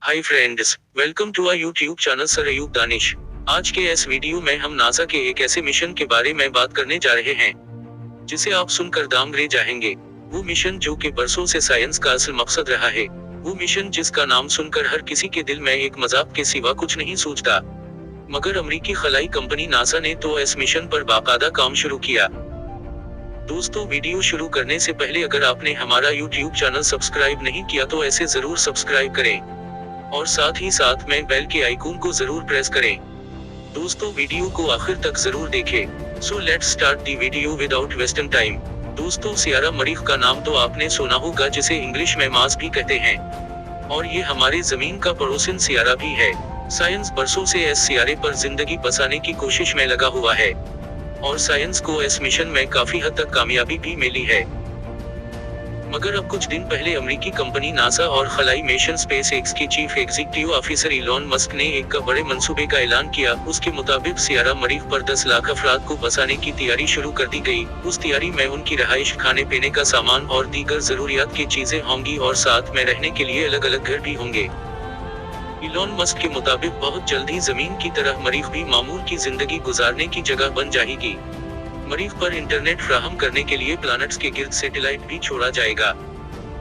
Hi friends, welcome to our YouTube channel sir Ayub Danish. आज के इस वीडियो में हम नासा के एक ऐसे मिशन के बारे में बात करने जा रहे हैं जिसे आप सुनकर दांग रह जाएंगे। वो मिशन जो कि बरसों से साइंस का असल मकसद रहा है। वो मिशन जिसका नाम सुनकर हर किसी के दिल में एक मजाक के सिवा कुछ नहीं सूझता। मगर अमेरिकी खलाई कंपनी नासा ने तो इस मिशन पर बाकायदा काम शुरू किया। दोस्तों, वीडियो शुरू करने से पहले अगर आपने हमारा यूट्यूब चैनल सब्सक्राइब नहीं किया तो ऐसे जरूर सब्सक्राइब करें और साथ ही साथ में बेल के आइकन को जरूर प्रेस करें। दोस्तों, वीडियो को आखिर तक जरूर देखें। So let's start the video without wasting time. दोस्तों, सियारा मरीख का नाम तो आपने सुना होगा, जिसे इंग्लिश में मार्स भी कहते हैं, और ये हमारे जमीन का पड़ोसन सियारा भी है। साइंस बरसों से इस सियारे पर जिंदगी बसाने की कोशिश में लगा हुआ है और साइंस को इस मिशन में काफी हद तक कामयाबी भी मिली है। मगर अब कुछ दिन पहले अमेरिकी कंपनी नासा और खलाई मिशन स्पेस एक्स के chief executive officer Elon Musk ने एक बड़े मंसूबे का ऐलान किया। उसके मुताबिक सियारा मरीख पर 10 लाख अफराद को बसाने की तैयारी शुरू कर दी गई। उस तैयारी में उनकी रहाइश, खाने पीने का सामान और दीगर जरूरियात की चीजें होंगी और साथ में रहने के लिए अलग अलग घर भी होंगे। इलॉन मस्क के मुताबिक बहुत जल्द ही जमीन की तरह मरीख भी मामूल की जिंदगी गुजारने की जगह बन जाएगी। मरीख पर इंटरनेट फ्राहम करने के लिए प्लैनेट्स के गिर्द सैटेलाइट भी छोड़ा जाएगा।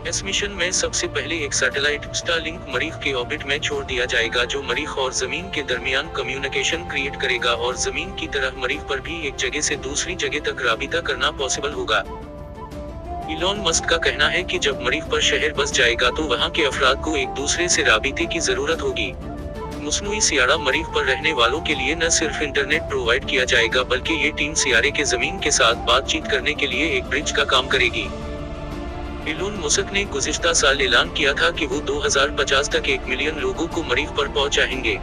इस मिशन में सबसे पहले एक सैटेलाइट स्टारलिंक मरीख के ऑर्बिट में छोड़ दिया जाएगा, जो मरीख और जमीन के दरमियान कम्युनिकेशन क्रिएट करेगा और जमीन की तरह मरीख पर भी एक जगह से दूसरी जगह तक राबिता करना पॉसिबल होगा। इलॉन मस्क का कहना है कि जब मरीख पर शहर बस जाएगा तो वहां के अफराद को एक दूसरे से राबिते की जरूरत होगी। मुस्नुई सियारा मरीख पर रहने वालों के लिए न सिर्फ इंटरनेट प्रोवाइड किया जाएगा, बल्कि ये टीम सियारे के जमीन के साथ बातचीत करने के लिए एक ब्रिज का काम करेगी। इलॉन मस्क ने गुज़िश्ता साल ऐलान किया था कि वो 2050 तक 1 मिलियन लोगों को मरीख पर पहुंचाएंगे,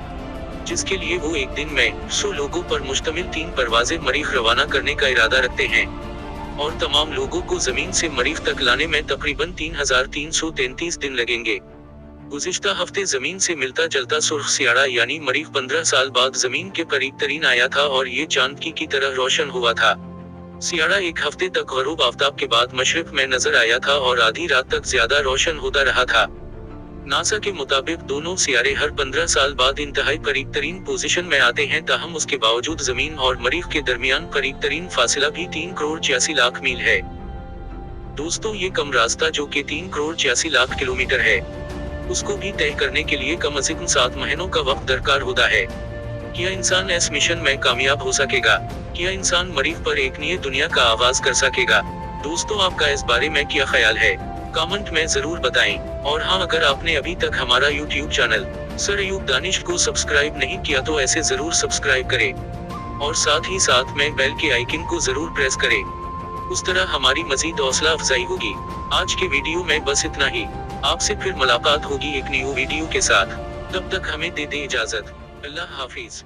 जिसके लिए वो एक दिन में 100 लोगों पर मुश्तमिल 3 परवाज़ें मरीख रवाना करने का इरादा रखते हैं और तमाम लोगों को जमीन से मरीख तक लाने में तकरीबन 3333 दिन लगेंगे। गुज़िश्ता हफ्ते जमीन से मिलता जुलता सुर्ख सियारा यानी मरीख 15 साल बाद जमीन के करीब तरीन आया था और ये चांद की तरह रोशन हुआ था। सियारा एक हफ्ते तक गरूब आफ्ताब के बाद मशरिक में नजर आया था और आधी रात तक ज्यादा रोशन होता रहा था। नासा के मुताबिक दोनों सियारे हर 15 साल बाद इंतहाई करीब तरीन पोजीशन में आते हैं, ताहम उसके बावजूद जमीन और मरीख के दरमियान करीब तरीन फासिला भी 3 करोड़ 86 लाख मील है। दोस्तों, ये कम रास्ता जो कि 3 करोड़ 86 लाख किलोमीटर है, उसको भी तय करने के लिए कम से कम 7 महीनों का वक्त दरकार होता है। क्या इंसान इस मिशन में कामयाब हो सकेगा? क्या इंसान मरीख पर एक नई दुनिया का आगाज कर सकेगा? दोस्तों, आपका इस बारे में क्या ख्याल है? कमेंट में जरूर बताएं। और हाँ, अगर आपने अभी तक हमारा YouTube channel sir Ayub Danish को सब्सक्राइब नहीं किया तो ऐसे जरूर सब्सक्राइब करें और साथ ही साथ में बेल के आइकन को जरूर प्रेस करें। उस तरह हमारी मजीद हौसला अफजाई होगी। आज के वीडियो में बस इतना ही। आपसे फिर मुलाकात होगी एक न्यू वीडियो के साथ। तब तक हमें दे इजाजत। अल्लाह हाफिज।